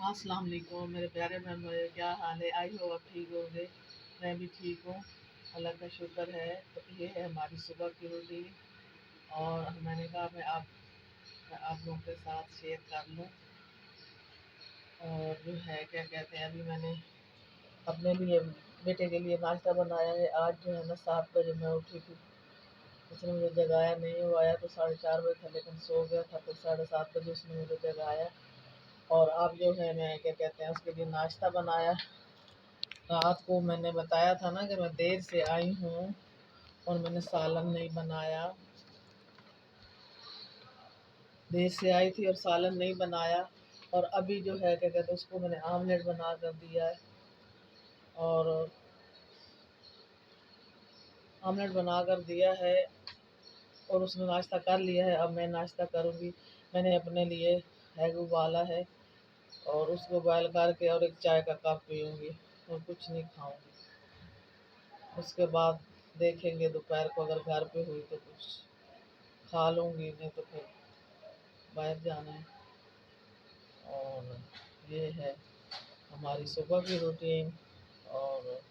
अस्सलाम वालेकुम मेरे प्यारे मेम्बर, क्या हाल है? आई हो आप ठीक होंगे। मैं भी ठीक हूँ, अल्लाह का शुक्र है। तो ये है हमारी सुबह की रूटीन और मैंने कहा मैं आप लोगों के साथ शेयर कर लूँ। और जो है क्या कहते हैं, अभी मैंने अपने लिए बेटे के लिए नाश्ता बनाया है। आज जो है ना 7 बजे मैं उठी थी, उसने मुझे जगाया नहीं। वो आया तो 4:30 बजे था, लेकिन सो गया था। फिर 7:30 बजे उसने मुझे जगाया और अब जो है मैं क्या कहते हैं उसके लिए नाश्ता बनाया। रात को मैंने बताया था ना कि मैं देर से आई हूँ और मैंने सालन नहीं बनाया। देर से आई थी और सालन नहीं बनाया। और अभी जो है क्या कहते हैं उसको मैंने आमलेट बना कर दिया है और आमलेट बना कर दिया है और उसने नाश्ता कर लिया है। अब मैं नाश्ता करूँगी। मैंने अपने लिए एग उबाला है और उसको बॉयल करके और एक चाय का कप पीऊँगी और कुछ नहीं खाऊँगी। उसके बाद देखेंगे दोपहर को, अगर घर पे हुई तो कुछ खा लूँगी, नहीं तो फिर बाहर जाना है। और ये है हमारी सुबह की रूटीन। और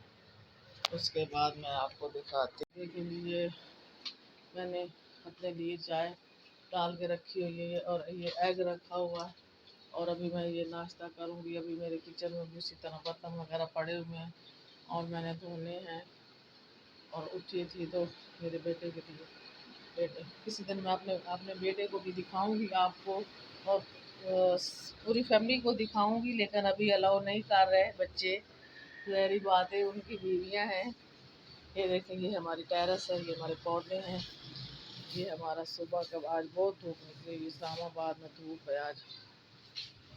उसके बाद मैं आपको दिखाती हूँ के लिए मैंने अपने लिए चाय डाल के रखी हुई है और ये एग रखा हुआ है। और अभी मैं ये नाश्ता करूँगी। अभी मेरे किचन में भी उसी तरह बर्तन वगैरह पड़े हुए हैं और मैंने धोने हैं। और उठी थी तो मेरे बेटे के लिए किसी दिन मैं अपने अपने बेटे को भी दिखाऊंगी आपको और पूरी फैमिली को दिखाऊंगी, लेकिन अभी अलाउ नहीं कर रहे बच्चे। ज़ाहिर बात है, उनकी बीवियां हैं। ये देखें, ये हमारी टेरेस है, ये हमारे पौधे हैं। ये हमारा सुबह का आज बहुत धूप निकली। इस्लामाबाद में धूप है आज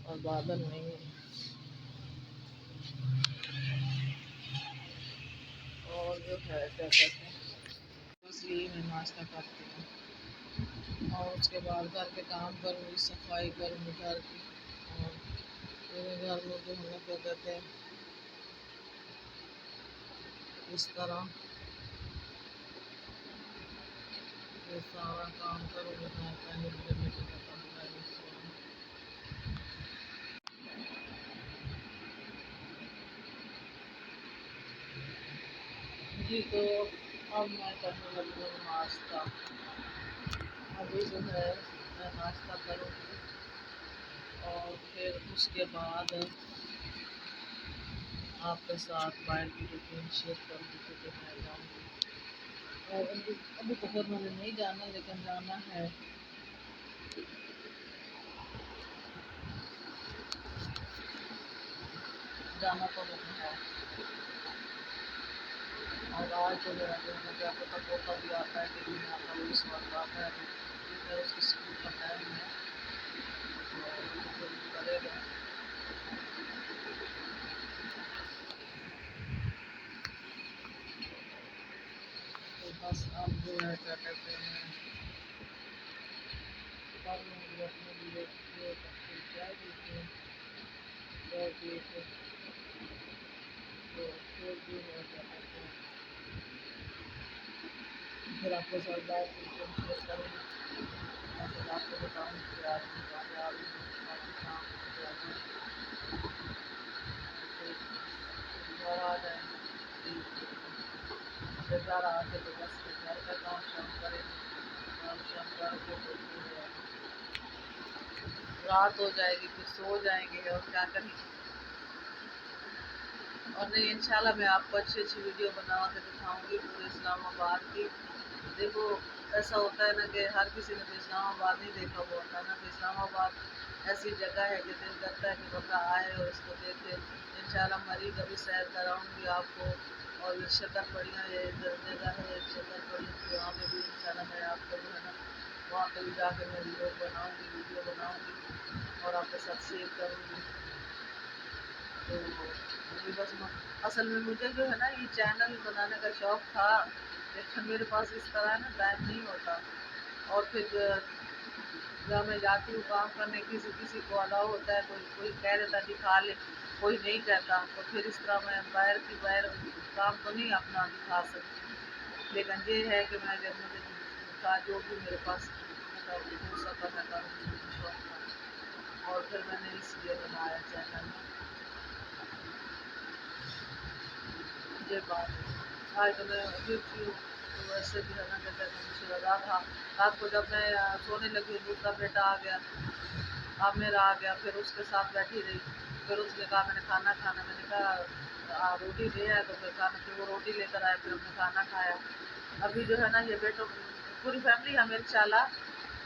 और बादल नहीं है। और जो है क्या कहते हैं, इसलिए मैं नाश्ता करती हूँ और उसके बाद घर के काम करूँगी, सफाई करूँगी घर की। और मेरे घर में जो है ना क्या कहते हैं इस तरह ये सारा काम करूँगी मैं। पहले मेरे बेटे का कमरा है जी। तो अब मैं करने लगी हूँ नाश्ता। अभी जो है मैं नाश्ता करूँगी और फिर उसके बाद आपके साथ बाहर की रूटीन शेयर करूँगी कि मैं जाऊँगी। और अभी तो फिर मैंने नहीं जाना, लेकिन जाना है। जाना तो नहीं है। और आज जो है मुझे आपको तक पोता भी आता है, टी वी में आता है, वो इस वक्त आता है। अभी उसकी स्कूल का टाइम है तो करेगा। तो बस अब जो है क्या कहते हैं कर लूँगी अपने लिए ये करके चाय पीती हूँ। चाय पी के तो फिर भी है क्या कहते हैं फिर आपके साथ बात शेयर करूँगी। और फिर आपको बताऊँगी कि आज मैं कामयाब हूँ, काफ़ी काम किया है। फिर घर आ जाएंगे, फिर घर आके तो बस फिर घर का काम शाम करेंगे। काम शाम करके फिर रात हो जाएगी, फिर सो जाएंगे और क्या करेंगे। और नहीं, इंशाल्लाह मैं आपको अच्छी अच्छी वीडियो बना के दिखाऊंगी पूरे इस्लामाबाद की। देखो, ऐसा होता है ना कि हर किसी ने तो इस्लामाबाद नहीं देखा हुआ होता ना। तो इस्लामाबाद ऐसी जगह है कि दिल करता है कि बंदा आए और इसको देखे। इंशाल्लाह मरी कभी सैर कराऊंगी आपको। और ये शक्कर पड़ियाँ ये जगह है, शक्कर पड़ियाँ की वहाँ पे भी इंशाल्लाह मैं आपको जो है ना वहाँ पे भी जाकर मैं वीडियो बनाऊँगी और आपके साथ शेयर करूँगी। तो अभी बस असल में मुझे जो है ना ये चैनल बनाने का शौक़ था, लेकिन मेरे पास इस तरह ना टाइम नहीं होता। और फिर जब मैं जाती हूँ काम करने, किसी किसी को अलाउ होता है, कोई कोई कह देता दिखा ले, कोई नहीं कहता। तो फिर इस तरह मैं बाहर काम तो नहीं अपना दिखा सकती। लेकिन ये है कि मैं जब मुझे का जो भी मेरे पास मतलब हो सका मैं करूँगी, मुझे शौक़ था। और फिर मैंने इसलिए बनाया चैनल। ये बात है। आज तो मैं अभी उठी हूँ, तो वैसे भी है ना कहते हैं मुझे लगा था रात को जब मैं सोने लगी, दूसरा बेटा आ गया, अब मेरा आ गया, फिर उसके साथ बैठी रही। फिर उसने कहा मैंने खाना खाना, मैंने कहा रोटी ले आए, तो फिर खाना, फिर वो रोटी लेकर आए, फिर हमने खाना खाया। अभी जो है ना ये बेटों पूरी फैमिली है मेरी शाला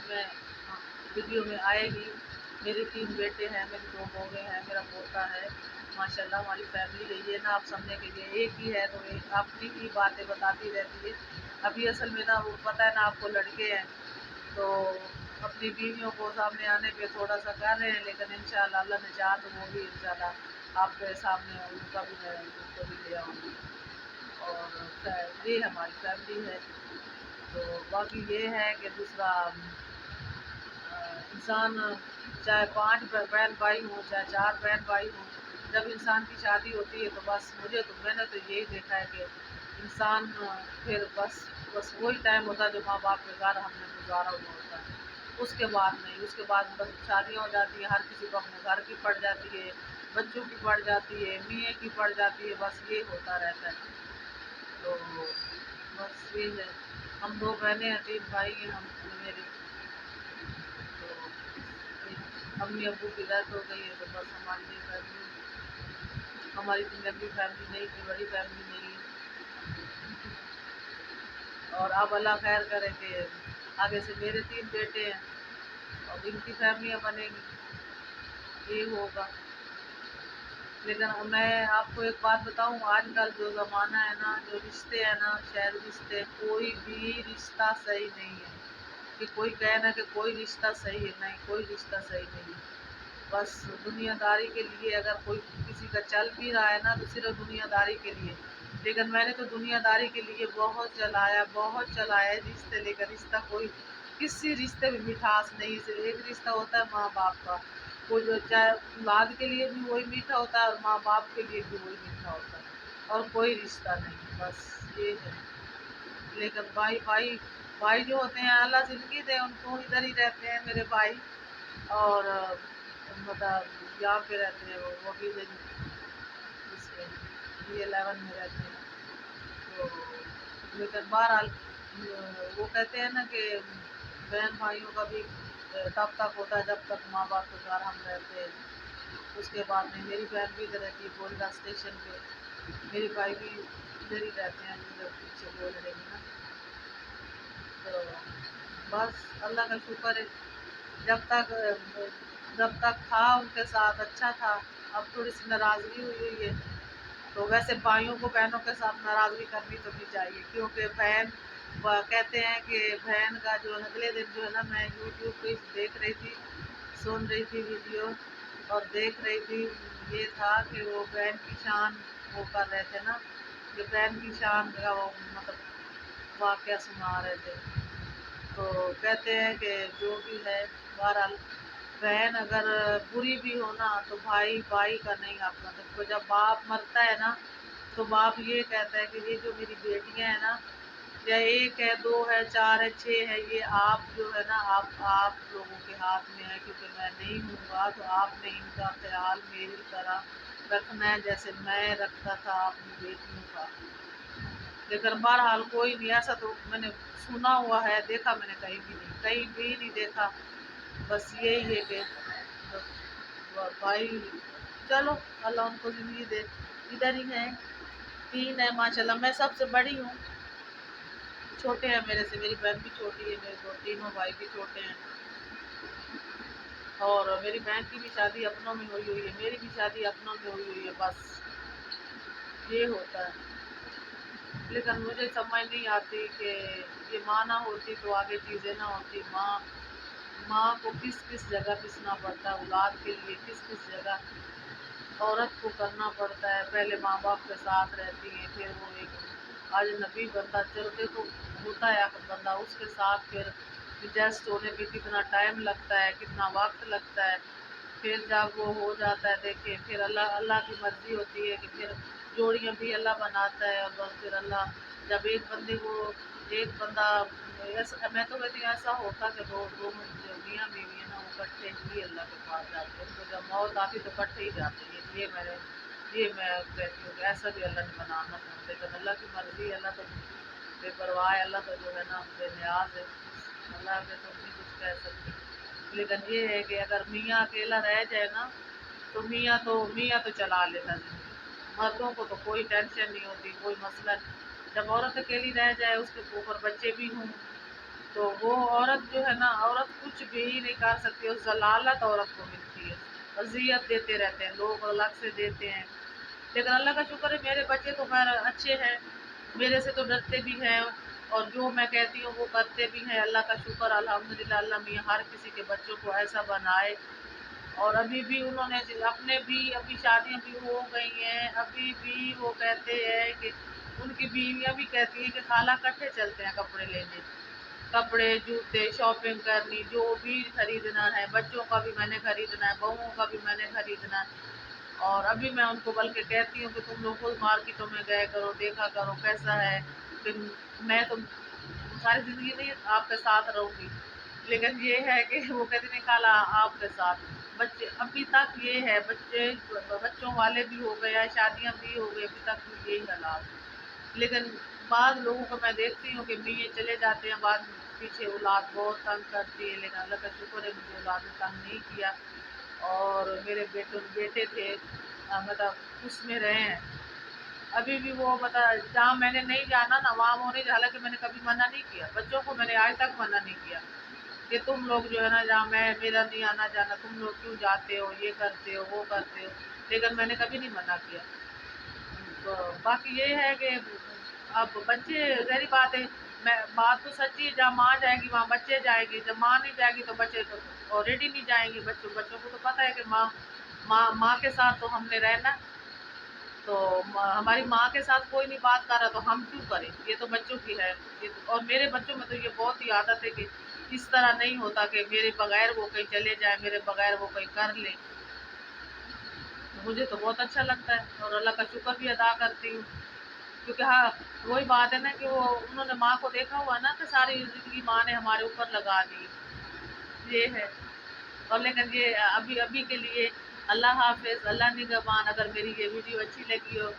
में वीडियो में आएगी। मेरे 3 बेटे हैं, मेरे 2 बहुएँ हैं, मेरा पोता है। माशाल्लाह हमारी फैमिली है, ये ना आप समझने के लिए एक ही है, तो एक अपनी ही बातें बताती रहती है। अभी असल में ना वो पता है ना आपको लड़के हैं, तो अपनी बीवियों को सामने आने पे थोड़ा-सा कर रहे हैं, लेकिन इंशाल्लाह अल्लाह ने चाहा तो वो भी इंशाल्लाह आपके सामने उनका भी मैं उनको भी ले आऊँगी। और ये हमारी फैमिली है। तो बाकी ये है कि दूसरा इंसान चाहे 5 बहन भाई हों, चाहे 4 बहन भाई हों, जब इंसान की शादी होती है तो बस मैंने तो यही देखा है कि इंसान फिर बस वही टाइम होता है जो माँ बाप के घर हमने गुजारा हुआ होता है। उसके बाद नहीं, उसके बाद बस शादियाँ हो जाती हैं, हर किसी को अपने घर की पड़ जाती है, बच्चों की पड़ जाती है, मियाँ की पड़ जाती है, बस ये होता रहता है। तो बस ये है, हम 2 बहनें हैं, 3 भाई हैं हम मेरे। तो अम्मी अब्बू की डेथ हो गई है, तो बस हमारी ये फैमिली, हमारी इतनी लंबी फैमिली नहीं थी, बड़ी फैमिली नहीं है। और अब अल्लाह खैर करे कि आगे से मेरे 3 बेटे हैं और इनकी फैमिलियाँ बनेंगी, ये होगा। लेकिन मैं आपको एक बात बताऊँ, आजकल जो ज़माना है ना, जो रिश्ते हैं ना, शायद रिश्ते कोई भी रिश्ता सही नहीं है। कि कोई कहे ना कि कोई रिश्ता सही है, नहीं कोई रिश्ता सही नहीं है। बस दुनियादारी के लिए अगर कोई किसी का चल भी रहा है ना, तो सिर्फ दुनियादारी के लिए। लेकिन मैंने तो दुनियादारी के लिए बहुत चलाया है रिश्ते लेकर। रिश्ता कोई किसी रिश्ते में मिठास नहीं, सिर्फ एक रिश्ता होता है माँ बाप का। वो जो चाहे औलाद के लिए भी वही मीठा होता है और माँ बाप के लिए भी वही मीठा होता है, और कोई रिश्ता नहीं, बस ये है। लेकिन भाई जो होते हैं अल्लाह ज़िंदगी दे उनको, इधर ही रहते हैं मेरे भाई। और मतलब यहाँ पे रहते हैं, वो भी इधर इसमें B11 में रहते हैं। तो लेकिन बहरहाल वो कहते हैं ना कि बहन भाइयों का भी तब तक होता है जब तक माँ बाप के घर हम रहते हैं। उसके बाद में मेरी बहन भी इधर रहती है बोलडा स्टेशन पे, मेरे भाई भी इधर ही रहते हैं, इधर पीछे बोल रहे हैं ना। तो बस अल्लाह का शुक्र है, जब तक था उनके साथ अच्छा था। अब थोड़ी सी नाराज़गी हुई हुई है, तो वैसे भाइयों को बहनों के साथ नाराज़गी करनी तो नहीं चाहिए, क्योंकि बहन कहते हैं कि बहन का जो अगले दिन जो है ना, मैं यूट्यूब पे देख रही थी, सुन रही थी वीडियो और देख रही थी, ये था कि वो बहन की शान वो कर रहे थे ना, कि बहन की शान का वो मतलब वाक़या सुना रहे थे। तो कहते हैं कि जो भी है, बहरहाल बहन अगर बुरी भी हो ना, तो भाई का नहीं अपना। तो जब बाप मरता है ना, तो बाप ये कहता है कि ये जो मेरी बेटियां हैं ना, या 1 है, 2 है, 4 है, 6 है, ये आप जो है ना, आप लोगों के हाथ में है, क्योंकि मैं नहीं हूँगा, तो आपने इनका ख्याल मेरी तरह रखना है जैसे मैं रखता था अपनी बेटियों का। लेकिन बहरहाल कोई नहीं, ऐसा तो मैंने सुना हुआ है, देखा मैंने कहीं भी नहीं देखा। बस यही है कि भाई चलो अल्लाह उनको ज़िंदगी दे, इधर ही है। 3 है माशाल्लाह, मैं सबसे बड़ी हूँ, छोटे हैं मेरे से, मेरी बहन भी छोटी है, मेरे 2 तीनों भाई भी छोटे हैं। और मेरी बहन की भी शादी अपनों में हुई हुई है, मेरी भी शादी अपनों में हुई हुई है, बस ये होता है। लेकिन मुझे समझ नहीं आती कि ये माँ ना होती तो आगे चीज़ें ना होती। माँ को किस किस जगह पिसना पड़ता है, औलाद के लिए किस किस जगह औरत को करना पड़ता है। पहले माँ बाप के साथ रहती है, फिर वो एक अजनबी बंदा, चलो देखो होता है बंदा, उसके साथ फिर एडजस्ट होने पे कितना टाइम लगता है, कितना वक्त लगता है। फिर जब वो हो जाता है, देखिए फिर अल्लाह अल्लाह की मर्ज़ी होती है कि फिर जोड़ियाँ भी अल्लाह बनाता है, और बस फिर अल्लाह जब एक बंदा ऐसा, मैं तो कहती हूँ ऐसा होता कि दोनों जो मियाँ बीवी है ना, वो इकट्ठे ही अल्लाह के पास जाते हैं, तो जब मौत आती तो इकट्ठे ही जाते हैं, ये मैंने یہ میں کہتی ہوں کہ ایسا بھی اللہ نے بنانا تھا، لیکن اللہ کی مرضی ہے، اللہ تو بے پرواہ ہے، اللہ تو جو ہے نا بے نیاز ہے، اللہ کے تو نہیں کچھ کہہ سکتے۔ لیکن یہ ہے کہ اگر میاں اکیلا رہ جائے نا تو میاں تو چلا لیتا زندگی، مردوں کو تو کوئی ٹینشن نہیں ہوتی، کوئی مسئلہ نہیں۔ جب عورت اکیلی رہ جائے، اس کے اوپر بچے بھی ہوں، تو وہ عورت جو ہے نا، عورت کچھ بھی نہیں کر سکتی، اس ضلالت عورت کو ملتی ہے، اذیت دیتے رہتے ہیں لوگ، الگ سے دیتے ہیں۔ لیکن اللہ کا شکر ہے میرے بچے تو خیر اچھے ہیں، میرے سے تو ڈرتے بھی ہیں، اور جو میں کہتی ہوں وہ کرتے بھی ہیں، اللہ کا شکر الحمدللہ۔ اللہ میاں ہر کسی کے بچوں کو ایسا بنائے، اور ابھی بھی انہوں نے اپنے بھی ابھی شادیاں بھی ہو گئی ہیں، ابھی بھی وہ کہتے ہیں کہ ان کی بیویاں بھی کہتی ہیں کہ خالہ کٹھے چلتے ہیں کپڑے لینے، کپڑے جوتے شاپنگ کرنی، جو بھی خریدنا ہے، بچوں کا بھی میں نے خریدنا ہے، بہوؤں کا بھی میں نے خریدنا ہے۔ اور ابھی میں ان کو بلکہ کہتی ہوں کہ تم لوگ خود مارکیٹوں میں گئے کرو، دیکھا کرو کیسا ہے، پھر میں تو ساری زندگی نہیں آپ کے ساتھ رہوں گی، لیکن یہ ہے کہ وہ کہتے نہیں خالہ آپ کے ساتھ۔ بچے ابھی تک یہ ہے، بچوں والے بھی ہو گیا، شادیاں بھی ہو گئی، ابھی تک بھی یہی حالات۔ لیکن بعض لوگوں کو میں دیکھتی ہوں کہ میاں چلے جاتے ہیں، بعد میں پیچھے اولاد بہت تنگ کرتی ہے، لیکن اللہ کا شکر ہے مجھے اولاد نے تنگ نہیں کیا، اور میرے بیٹے تھے مطلب اس میں رہے ہیں، ابھی بھی وہ مطلب جہاں میں نے نہیں جانا نا وہاں وہ نہیں، حالانکہ میں نے کبھی منع نہیں کیا، بچوں کو میں نے آج تک منع نہیں کیا کہ تم لوگ جو ہے نا جہاں میرا نہیں آنا جانا، تم لوگ کیوں جاتے ہو، یہ کرتے ہو وہ کرتے ہو، لیکن میں نے کبھی نہیں منع کیا۔ تو باقی یہ ہے کہ اب بچے ظاہری بات ہے، بات تو سچی ہے، جہاں ماں جائے گی وہاں بچے جائیں گے، جب ماں نہیں جائے گی تو بچے تو آلریڈی نہیں جائیں گے، بچوں کو تو پتہ ہے کہ ماں کے ساتھ تو ہم نے رہنا، تو ہماری ماں کے ساتھ کوئی نہیں بات کر رہا تو ہم کیوں کریں، یہ تو بچوں کی ہے، اور میرے بچوں میں تو یہ بہت ہی عادت ہے کہ اس طرح نہیں ہوتا کہ میرے بغیر وہ کہیں چلے جائیں، میرے بغیر وہ کہیں کر لیں، مجھے تو بہت اچھا لگتا ہے، اور اللہ کا شکر بھی ادا کرتی ہوں، کیونکہ ہاں وہی بات ہے نا کہ وہ انہوں نے ماں کو دیکھا ہوا نا کہ ساری زندگی ماں نے ہمارے اوپر لگا دی، یہ ہے۔ اور لیکن یہ ابھی کے لیے اللہ حافظ، اللہ نگہبان۔ اگر میری یہ ویڈیو اچھی لگی ہو